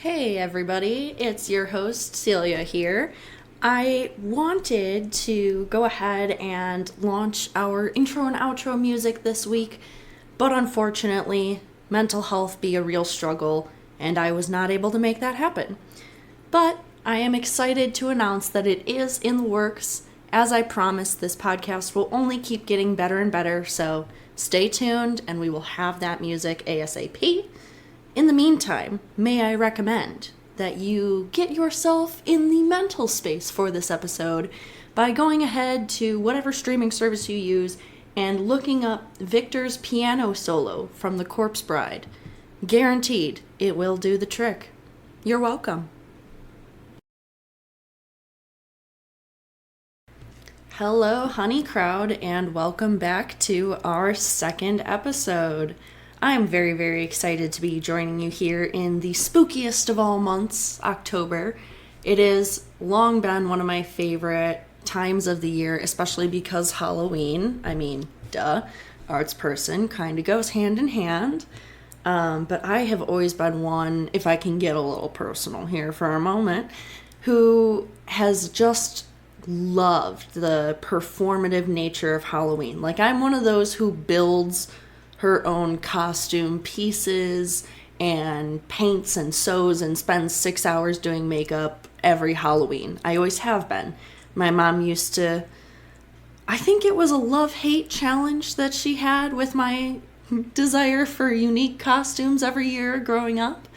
Hey everybody, it's your host Celia here. I wanted to go ahead and launch our intro and outro music this week, but unfortunately, mental health be a real struggle, and I was not able to make that happen. But I am excited to announce that it is in the works. As I promised, this podcast will only keep getting better and better, so stay tuned and we will have that music ASAP. In the meantime, may I recommend that you get yourself in the mental space for this episode by going ahead to whatever streaming service you use and looking up Victor's piano solo from The Corpse Bride. Guaranteed, it will do the trick. You're welcome. Hello, honey crowd, and welcome back to our second episode. I'm very, very excited to be joining you here in the spookiest of all months, October. It has long been one of my favorite times of the year, especially because Halloween, arts person, kind of goes hand in hand. But I have always been one, if I can get a little personal here for a moment, who has just loved the performative nature of Halloween. Like, I'm one of those who builds her own costume pieces and paints and sews and spends 6 hours doing makeup every Halloween. I always have been. My mom used to, I think it was a love-hate challenge that she had with my desire for unique costumes every year growing up.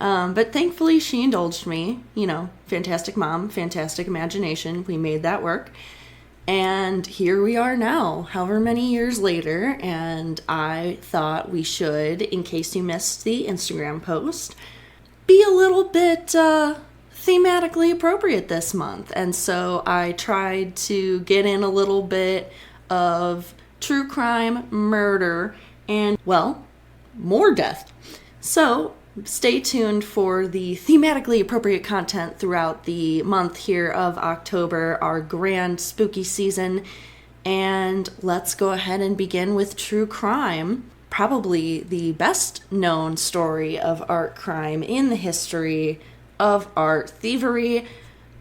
But thankfully she indulged me. Fantastic mom, fantastic imagination. We made that work. And here we are now, however many years later, and I thought we should, in case you missed the Instagram post, be a little bit thematically appropriate this month. And so I tried to get in a little bit of true crime, murder, and, well, more death. So stay tuned for the thematically appropriate content throughout the month here of October, our grand spooky season. And let's go ahead and begin with true crime. Probably the best known story of art crime in the history of art thievery.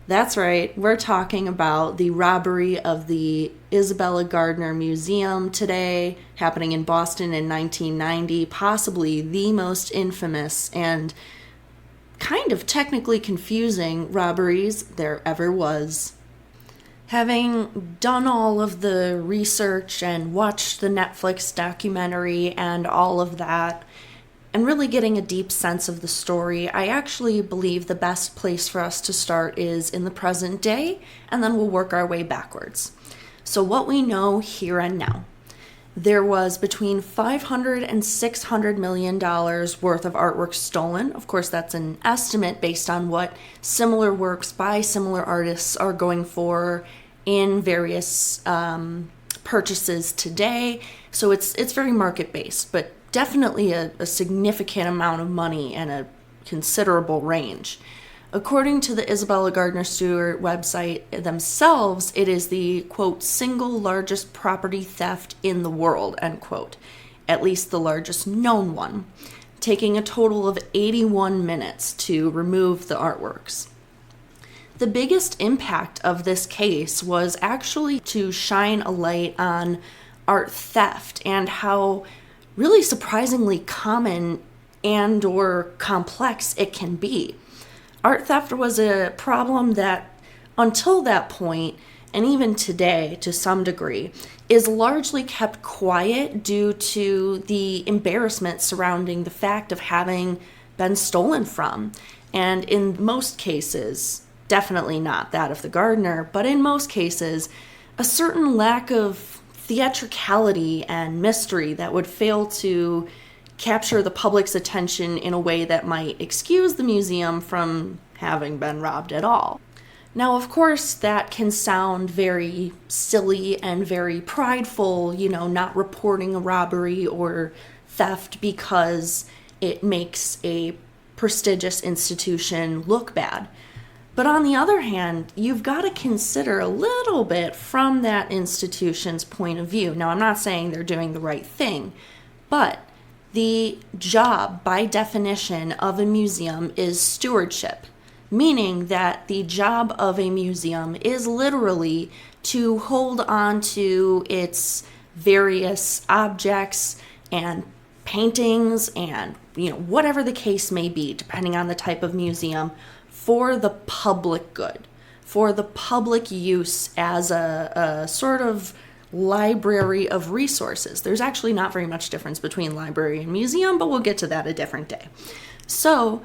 That's right, we're talking about the robbery of the Isabella Gardner Museum today, happening in Boston in 1990, possibly the most infamous and kind of technically confusing robberies there ever was. Having done all of the research and watched the Netflix documentary and all of that, and really getting a deep sense of the story, I actually believe the best place for us to start is in the present day, and then we'll work our way backwards. So what we know here and now. There was between $500 and $600 million worth of artwork stolen. Of course, that's an estimate based on what similar works by similar artists are going for in various purchases today. So it's very market-based, but definitely a significant amount of money and a considerable range. According to the Isabella Gardner Stewart website themselves, it is the, quote, single largest property theft in the world, end quote, at least the largest known one, taking a total of 81 minutes to remove the artworks. The biggest impact of this case was actually to shine a light on art theft and how really surprisingly common and or complex it can be. Art theft was a problem that, until that point, and even today to some degree, is largely kept quiet due to the embarrassment surrounding the fact of having been stolen from. And in most cases, definitely not that of the Gardner, but in most cases, a certain lack of theatricality and mystery that would fail to capture the public's attention in a way that might excuse the museum from having been robbed at all. Now, of course, that can sound very silly and very prideful, not reporting a robbery or theft because it makes a prestigious institution look bad. But on the other hand, you've got to consider a little bit from that institution's point of view. Now, I'm not saying they're doing the right thing, but The job, by definition, of a museum is stewardship, meaning that the job of a museum is literally to hold on to its various objects and paintings and whatever the case may be, depending on the type of museum, for the public good, for the public use as a sort of library of resources. There's actually not very much difference between library and museum, but we'll get to that a different day. So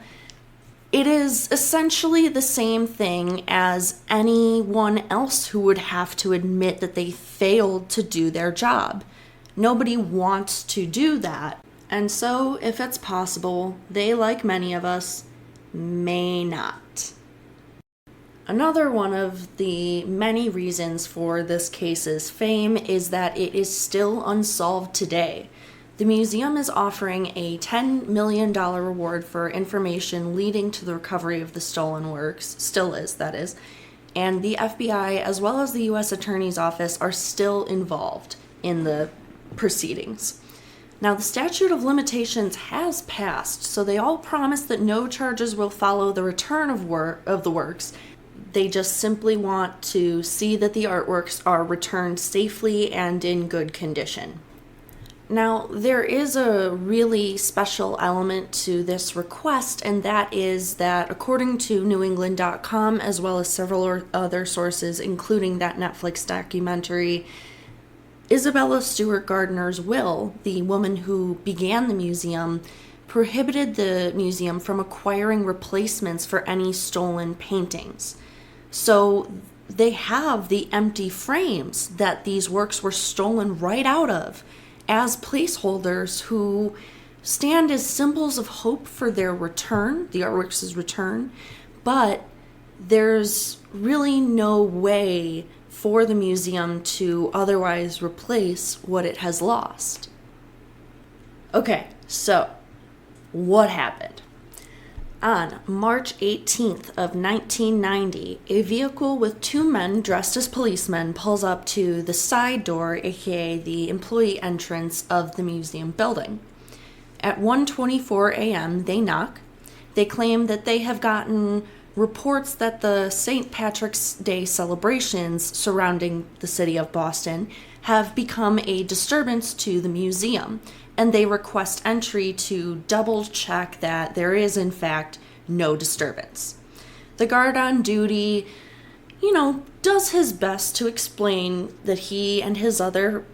it is essentially the same thing as anyone else who would have to admit that they failed to do their job. Nobody wants to do that. And so, if it's possible, they, like many of us, may not. Another one of the many reasons for this case's fame is that it is still unsolved today. The museum is offering a $10 million reward for information leading to the recovery of the stolen works, still is, that is, and the FBI as well as the U.S. Attorney's Office are still involved in the proceedings. Now, the statute of limitations has passed, so they all promise that no charges will follow the return of the works. They just simply want to see that the artworks are returned safely and in good condition. Now, there is a really special element to this request, and that is that according to NewEngland.com, as well as several other sources, including that Netflix documentary, Isabella Stewart Gardner's will, the woman who began the museum, prohibited the museum from acquiring replacements for any stolen paintings. So they have the empty frames that these works were stolen right out of as placeholders who stand as symbols of hope for their return, the artworks' return, but there's really no way for the museum to otherwise replace what it has lost. Okay, so what happened? On March 18th of 1990, a vehicle with two men dressed as policemen pulls up to the side door, aka the employee entrance of the museum building. At 1:24 a.m., they knock. They claim that they have gotten reports that the St. Patrick's Day celebrations surrounding the city of Boston have become a disturbance to the museum, and they request entry to double check that there is, in fact, no disturbance. The guard on duty, does his best to explain that he and his other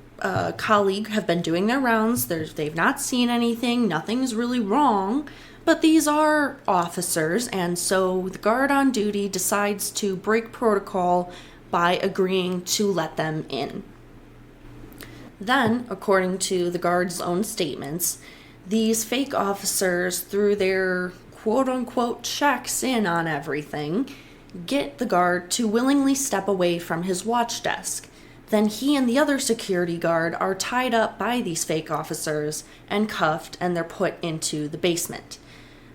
colleague have been doing their rounds. They've not seen anything, nothing's really wrong, but these are officers, and so the guard on duty decides to break protocol by agreeing to let them in. Then, according to the guard's own statements, these fake officers, through their quote-unquote checks in on everything, get the guard to willingly step away from his watch desk. Then he and the other security guard are tied up by these fake officers and cuffed, and they're put into the basement.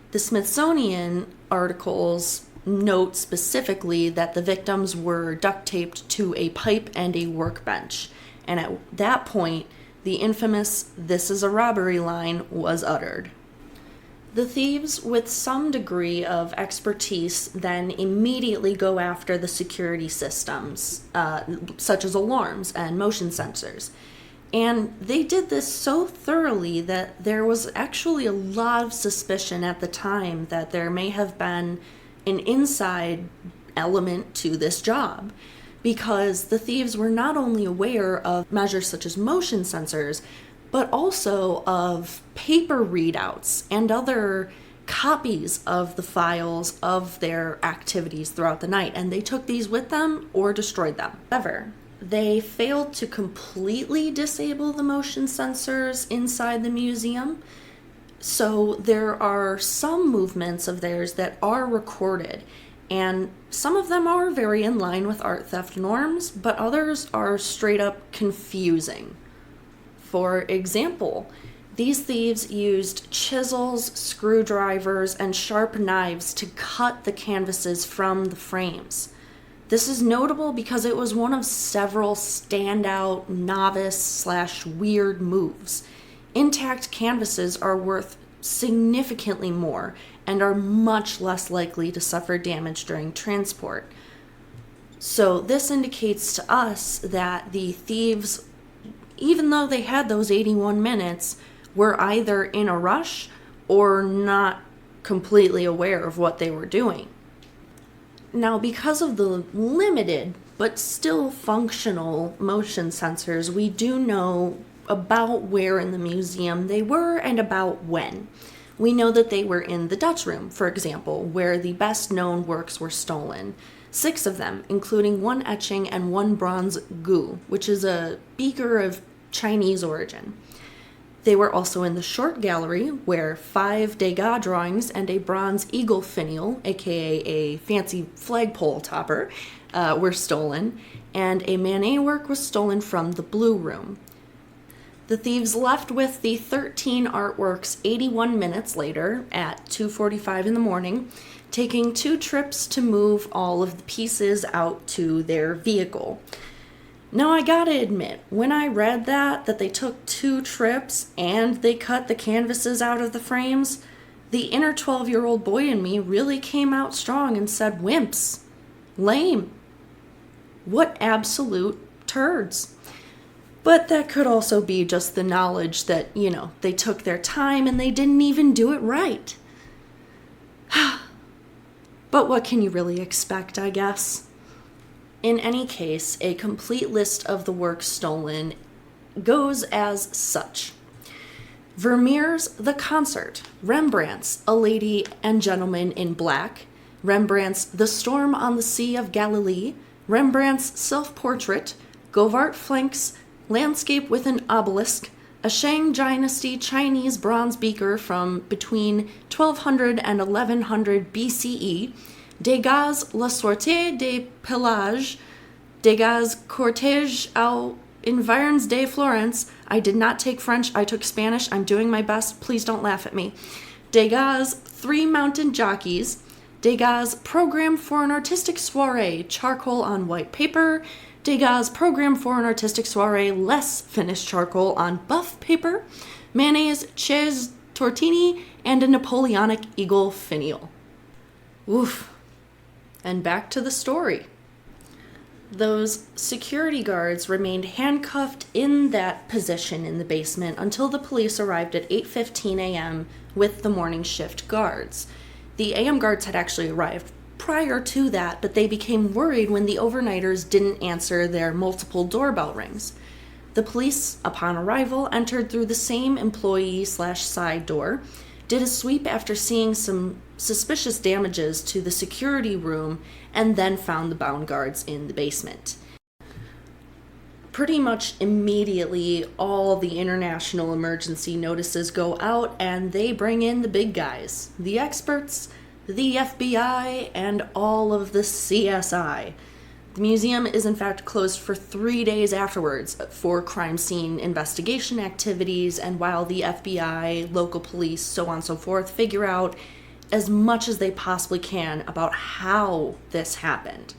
The Smithsonian articles note specifically that the victims were duct taped to a pipe and a workbench. And at that point, the infamous "This is a robbery" line was uttered. The thieves, with some degree of expertise, then immediately go after the security systems, such as alarms and motion sensors. And they did this so thoroughly that there was actually a lot of suspicion at the time that there may have been an inside element to this job, because the thieves were not only aware of measures such as motion sensors, but also of paper readouts and other copies of the files of their activities throughout the night, and they took these with them or destroyed them. However, they failed to completely disable the motion sensors inside the museum, so there are some movements of theirs that are recorded, and some of them are very in line with art theft norms, but others are straight up confusing. For example, these thieves used chisels, screwdrivers, and sharp knives to cut the canvases from the frames. This is notable because it was one of several standout novice/weird moves. Intact canvases are worth significantly more and are much less likely to suffer damage during transport. So this indicates to us that the thieves, even though they had those 81 minutes, were either in a rush or not completely aware of what they were doing. Now, because of the limited but still functional motion sensors, we do know about where in the museum they were and about when. We know that they were in the Dutch room, for example, where the best known works were stolen. 6 of them, including 1 etching and 1 bronze gu, which is a beaker of Chinese origin. They were also in the short gallery, where 5 Degas drawings and a bronze eagle finial, aka a fancy flagpole topper, were stolen, and a Manet work was stolen from the blue room. The thieves left with the 13 artworks 81 minutes later at 2:45 in the morning, taking 2 trips to move all of the pieces out to their vehicle. Now, I gotta admit, when I read that they took 2 trips and they cut the canvases out of the frames, the inner 12-year-old boy in me really came out strong and said, "Wimps. Lame. What absolute turds." But that could also be just the knowledge that, they took their time and they didn't even do it right. But what can you really expect, I guess? In any case, a complete list of the works stolen goes as such. Vermeer's The Concert, Rembrandt's A Lady and Gentleman in Black, Rembrandt's The Storm on the Sea of Galilee, Rembrandt's Self-Portrait, Govart Flank's Landscape with an Obelisk, a Shang Dynasty Chinese bronze beaker from between 1200 and 1100 BCE, Degas' La Sortie des Pélages, Degas' Cortège aux Environs de Florence. I did not take French, I took Spanish. I'm doing my best. Please don't laugh at me. Degas' 3 Mountain Jockeys, Degas' Program for an Artistic Soiree, charcoal on white paper, Degas' Program for an Artistic Soiree, less finished charcoal on buff paper, Manet's Chaise Tortini, and a Napoleonic eagle finial. Oof. And back to the story. Those security guards remained handcuffed in that position in the basement until the police arrived at 8:15 a.m. with the morning shift guards. The AM guards had actually arrived prior to that, but they became worried when the overnighters didn't answer their multiple doorbell rings. The police, upon arrival, entered through the same employee/side door, did a sweep after seeing some suspicious damages to the security room, and then found the bound guards in the basement. Pretty much immediately, all the international emergency notices go out, and they bring in the big guys, the experts, the FBI, and all of the CSI. The museum is in fact closed for 3 days afterwards for crime scene investigation activities, and while the FBI, local police, so on and so forth, figure out as much as they possibly can about how this happened.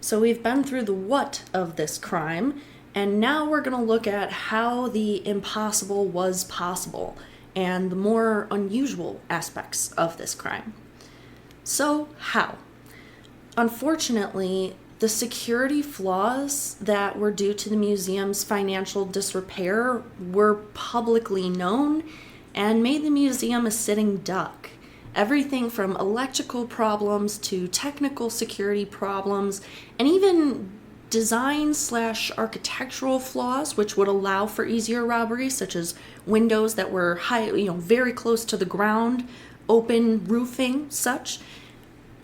So we've been through the what of this crime, and now we're going to look at how the impossible was possible and the more unusual aspects of this crime. So, how? Unfortunately, the security flaws that were due to the museum's financial disrepair were publicly known and made the museum a sitting duck. Everything from electrical problems to technical security problems, and even design/architectural flaws which would allow for easier robbery, such as windows that were very close to the ground, open roofing, such,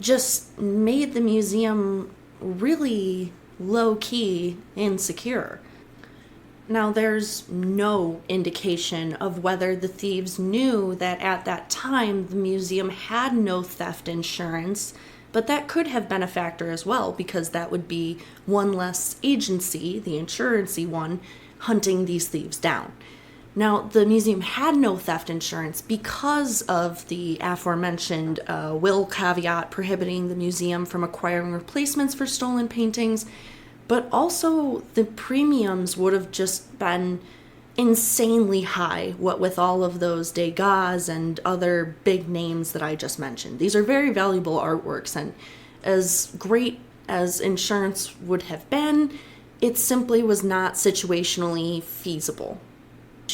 just made the museum really low-key insecure. Now, there's no indication of whether the thieves knew that at that time the museum had no theft insurance, but that could have been a factor as well, because that would be one less agency, the insurancy one, hunting these thieves down. Now, the museum had no theft insurance because of the aforementioned will caveat prohibiting the museum from acquiring replacements for stolen paintings, but also the premiums would have just been insanely high, what with all of those Degas and other big names that I just mentioned. These are very valuable artworks, and as great as insurance would have been, it simply was not situationally feasible.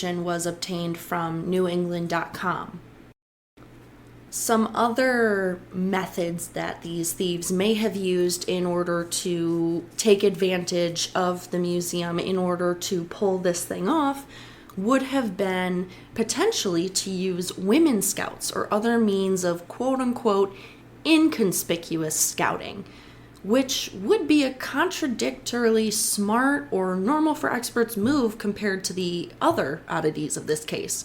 Was obtained from newengland.com. Some other methods that these thieves may have used in order to take advantage of the museum in order to pull this thing off would have been potentially to use women scouts or other means of quote-unquote inconspicuous scouting, which would be a contradictorily smart or normal for experts move compared to the other oddities of this case.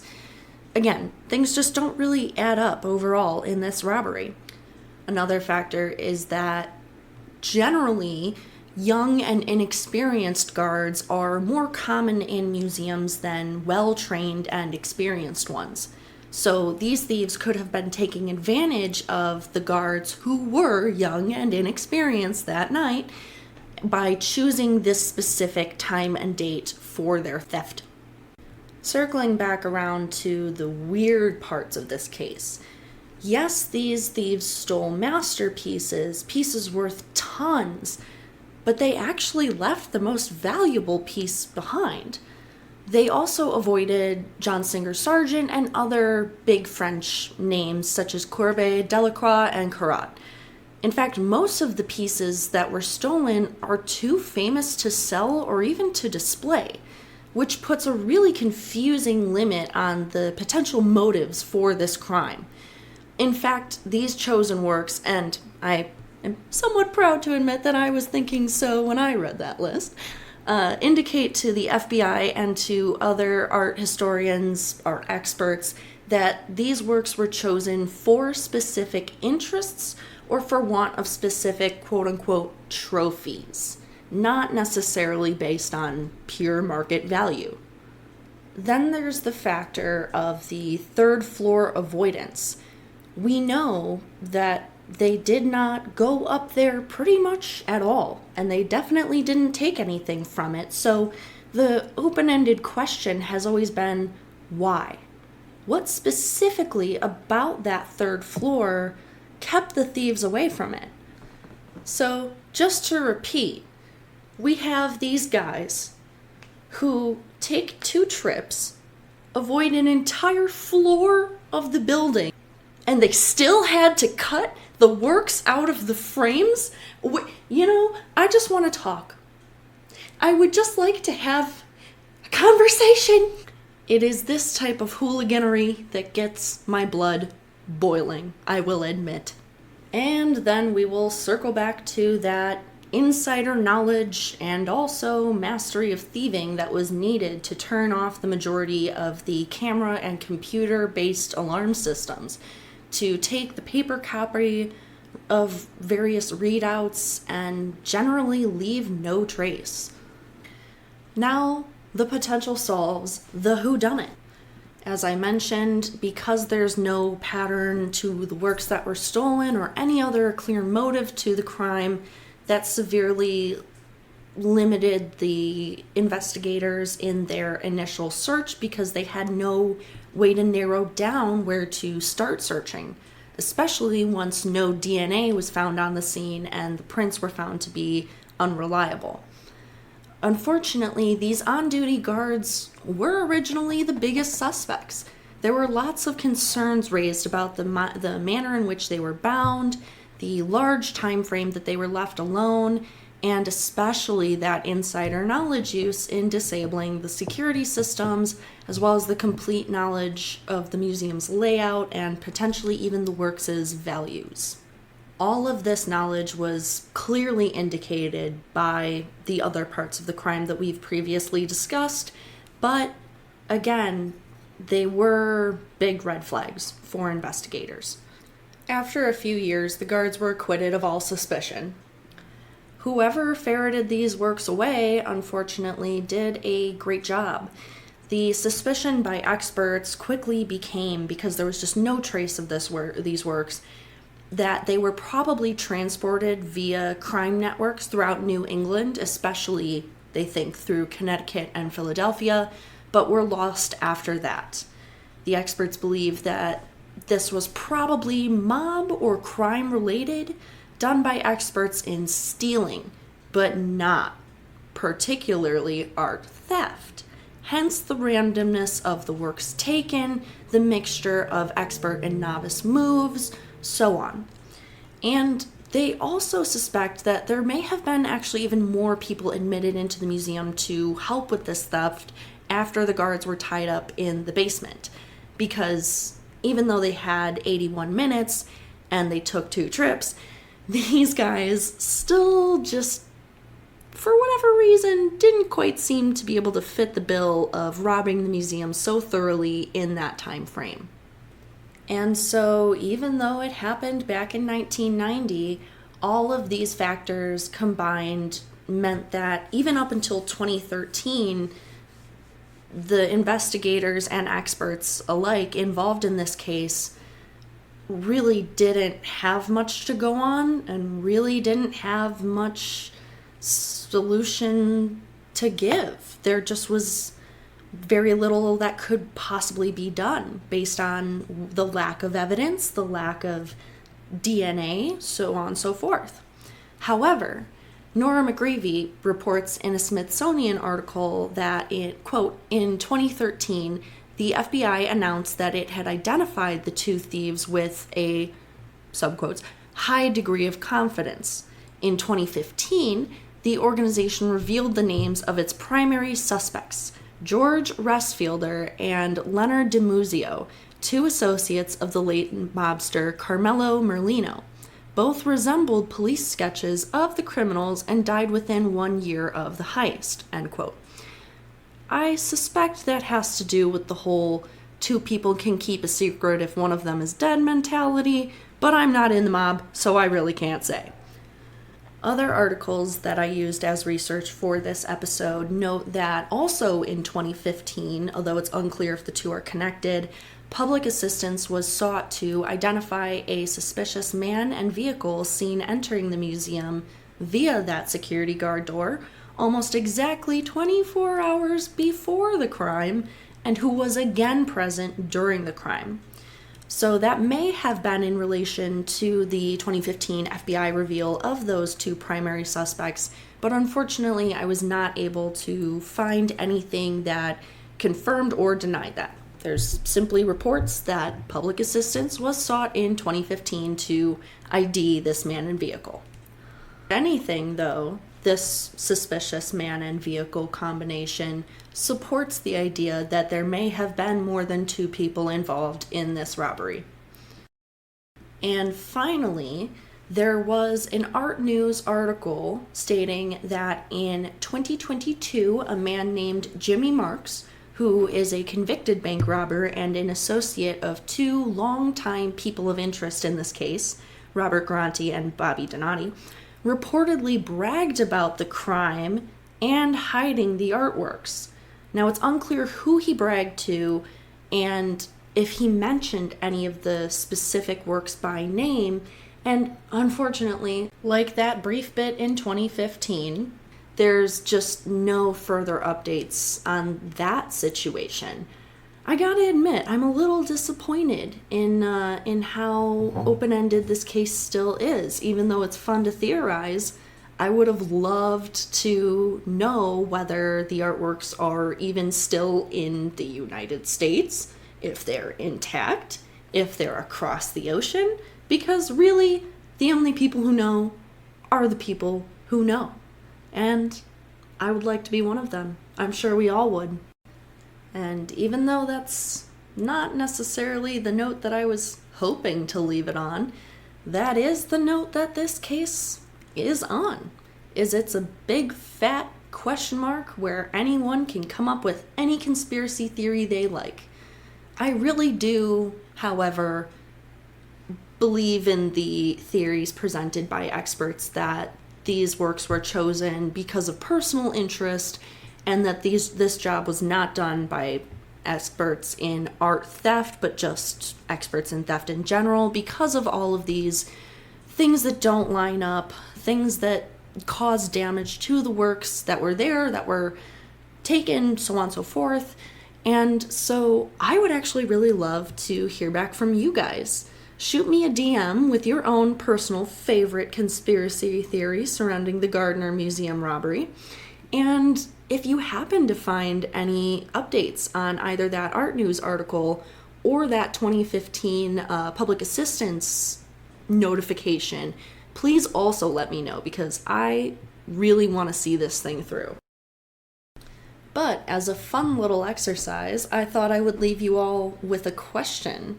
Again, things just don't really add up overall in this robbery. Another factor is that generally, young and inexperienced guards are more common in museums than well-trained and experienced ones. So these thieves could have been taking advantage of the guards who were young and inexperienced that night by choosing this specific time and date for their theft. Circling back around to the weird parts of this case. Yes, these thieves stole masterpieces, pieces worth tons, but they actually left the most valuable piece behind. They also avoided John Singer Sargent and other big French names such as Courbet, Delacroix, and Corot. In fact, most of the pieces that were stolen are too famous to sell or even to display, which puts a really confusing limit on the potential motives for this crime. In fact, these chosen works, and I am somewhat proud to admit that I was thinking so when I read that list, indicate to the FBI and to other art historians or experts that these works were chosen for specific interests or for want of specific quote-unquote trophies, not necessarily based on pure market value. Then there's the factor of the third floor avoidance. We know that they did not go up there pretty much at all, and they definitely didn't take anything from it. So the open-ended question has always been, why? What specifically about that third floor kept the thieves away from it? So just to repeat, we have these guys who take 2 trips, avoid an entire floor of the building, and they still had to cut the works out of the frames. You know, I just want to talk. I would just like to have a conversation. It is this type of hooliganery that gets my blood boiling, I will admit. And then we will circle back to that insider knowledge and also mastery of thieving that was needed to turn off the majority of the camera and computer-based alarm systems, to take the paper copy of various readouts and generally leave no trace. Now, the potential solves the whodunit. As I mentioned, because there's no pattern to the works that were stolen or any other clear motive to the crime, that severely limited the investigators in their initial search because they had no way to narrow down where to start searching, especially once no DNA was found on the scene and the prints were found to be unreliable. Unfortunately, these on-duty guards were originally the biggest suspects. There were lots of concerns raised about the manner in which they were bound, the large time frame that they were left alone, and especially that insider knowledge use in disabling the security systems, as well as the complete knowledge of the museum's layout and potentially even the works' values. All of this knowledge was clearly indicated by the other parts of the crime that we've previously discussed, but again, they were big red flags for investigators. After a few years, the guards were acquitted of all suspicion. Whoever ferreted these works away, unfortunately, did a great job. The suspicion by experts quickly became, because there was just no trace of these works, that they were probably transported via crime networks throughout New England, especially, they think, through Connecticut and Philadelphia, but were lost after that. The experts believe that this was probably mob or crime related, done by experts in stealing, but not particularly art theft. Hence the randomness of the works taken, the mixture of expert and novice moves, so on. And they also suspect that there may have been actually even more people admitted into the museum to help with this theft after the guards were tied up in the basement. Because even though they had 81 minutes and they took 2 trips, these guys still just, for whatever reason, didn't quite seem to be able to fit the bill of robbing the museum so thoroughly in that time frame. And so even though it happened back in 1990, all of these factors combined meant that even up until 2013, the investigators and experts alike involved in this case really didn't have much to go on and really didn't have much solution to give. There just was very little that could possibly be done based on the lack of evidence, the lack of DNA, so on and so forth. However, Nora McGravy reports in a Smithsonian article that, quote, in 2013, the FBI announced that it had identified the 2 thieves with a, subquotes, high degree of confidence. In 2015, the organization revealed the names of its primary suspects, George Restfielder and Leonard DiMuzio, 2 associates of the late mobster Carmelo Merlino. Both resembled police sketches of the criminals and died within 1 year of the heist, end quote. I suspect that has to do with the whole 2 people can keep a secret if one of them is dead mentality, but I'm not in the mob, so I really can't say. Other articles that I used as research for this episode note that also in 2015, although it's unclear if the 2 are connected, public assistance was sought to identify a suspicious man and vehicle seen entering the museum via that security guard door almost exactly 24 hours before the crime and who was again present during the crime. So that may have been in relation to the 2015 FBI reveal of those 2 primary suspects, but unfortunately I was not able to find anything that confirmed or denied that. There's simply reports that public assistance was sought in 2015 to ID this man and vehicle. If anything, though, this suspicious man and vehicle combination supports the idea that there may have been more than 2 people involved in this robbery. And finally, there was an Art News article stating that in 2022, a man named Jimmy Marks, who is a convicted bank robber and an associate of 2 longtime people of interest in this case, Robert Granti and Bobby Donati, reportedly bragged about the crime and hiding the artworks. Now, it's unclear who he bragged to and if he mentioned any of the specific works by name, and unfortunately, like that brief bit in 2015, there's just no further updates on that situation. I gotta admit, I'm a little disappointed in how open-ended this case still is. Even though it's fun to theorize, I would have loved to know whether the artworks are even still in the United States, if they're intact, if they're across the ocean, because really, the only people who know are the people who know. And I would like to be one of them. I'm sure we all would. And even though that's not necessarily the note that I was hoping to leave it on, that is the note that this case is on. It's a big fat question mark where anyone can come up with any conspiracy theory they like. I really do, however, believe in the theories presented by experts that these works were chosen because of personal interest and that this job was not done by experts in art theft, but just experts in theft in general because of all of these things that don't line up, things that cause damage to the works that were there, that were taken, so on and so forth. And so I would actually really love to hear back from you guys. Shoot me a DM with your own personal favorite conspiracy theory surrounding the Gardner Museum robbery. And if you happen to find any updates on either that Art News article or that 2015 public assistance notification, please also let me know, because I really want to see this thing through. But as a fun little exercise, I thought I would leave you all with a question.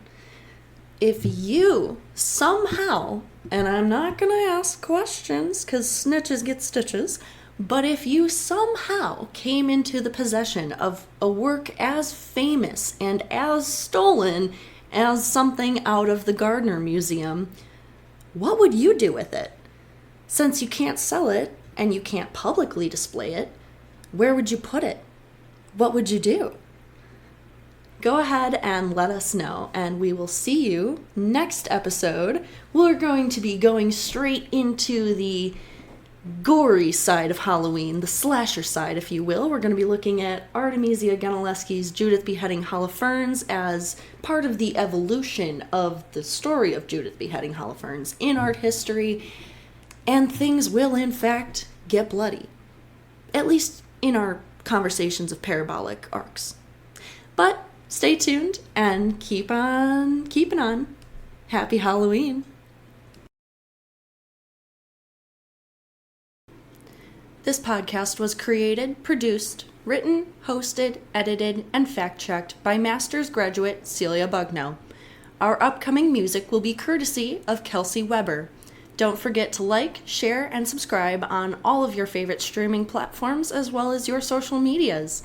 If you somehow, and I'm not going to ask questions because snitches get stitches, but if you somehow came into the possession of a work as famous and as stolen as something out of the Gardner Museum, what would you do with it? Since you can't sell it and you can't publicly display it, where would you put it? What would you do? Go ahead and let us know, and we will see you next episode. We're going to be going straight into the gory side of Halloween, the slasher side, if you will. We're going to be looking at Artemisia Gentileschi's Judith beheading Holofernes as part of the evolution of the story of Judith beheading Holofernes in art history, and things will, in fact, get bloody. At least in our conversations of parabolic arcs. But stay tuned and keep on keeping on. Happy Halloween. This podcast was created, produced, written, hosted, edited, and fact-checked by Master's graduate Celia Bugno. Our upcoming music will be courtesy of Kelsey Weber. Don't forget to like, share, and subscribe on all of your favorite streaming platforms as well as your social medias.